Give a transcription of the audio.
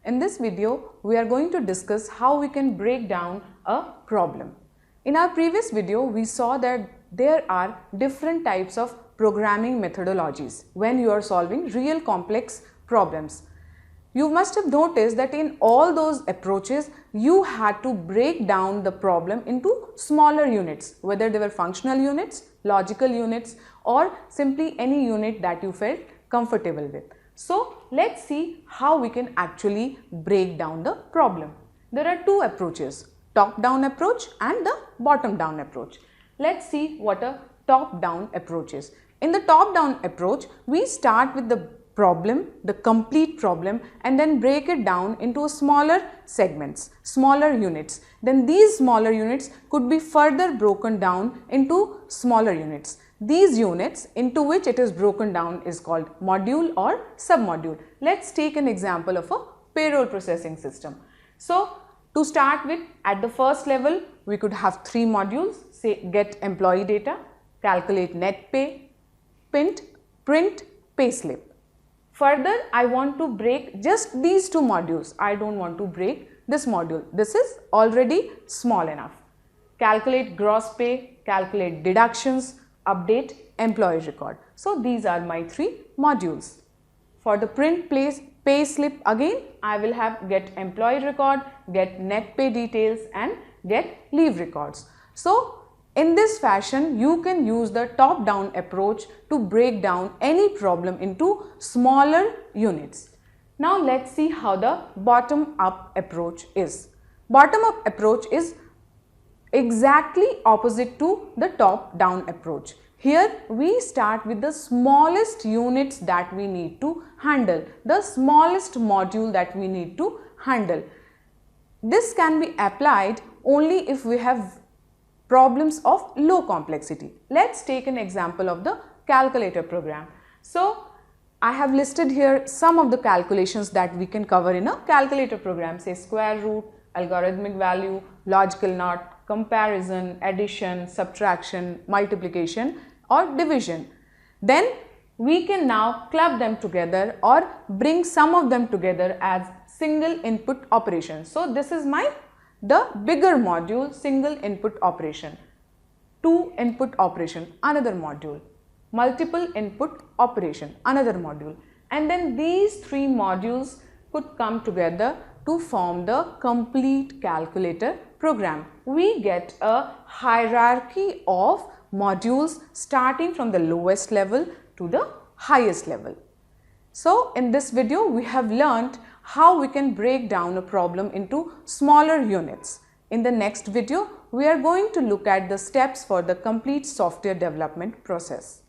In this video, we are going to discuss how we can break down a problem. In our previous video, we saw that there are different types of programming methodologies when you are solving real complex problems. You must have noticed that in all those approaches, you had to break down the problem into smaller units, whether they were functional units, logical units, or simply any unit that you felt comfortable with. So, let's see how we can actually break down the problem. There are two approaches, top-down approach and the bottom-down approach. Let's see what a top-down approach is. In the top-down approach, we start with the problem, the complete problem, and then break it down into smaller segments, smaller units. Then these smaller units could be further broken down into smaller units. These units into which it is broken down is called module or submodule. Let's take an example of a payroll processing system. So, to start with, at the first level, we could have three modules, say get employee data, calculate net pay, print pay slip. Further, I want to break just these two modules. I don't want to break this module. This is already small enough. Calculate gross pay, calculate deductions, update employee record. So, these are my three modules. For the print pay slip, again I will have get employee record, get net pay details and get leave records. So, in this fashion, you can use the top-down approach to break down any problem into smaller units. Now, let's see how the bottom-up approach is. Bottom-up approach is exactly opposite to the top-down approach. Here, we start with the smallest units that we need to handle, the smallest module that we need to handle. This can be applied only if we have problems of low complexity. Let's take an example of the calculator program. So, I have listed here some of the calculations that we can cover in a calculator program, say square root, algorithmic value, logical NOT, comparison, addition, subtraction, multiplication or division. Then we can now club them together or bring some of them together as single input operation. So, this is the bigger module, single input operation, two input operation, another module, multiple input operation, another module, and then these three modules could come together to form the complete calculator program. We get a hierarchy of modules starting from the lowest level to the highest level. So, in this video, we have learnt how we can break down a problem into smaller units. In the next video, we are going to look at the steps for the complete software development process.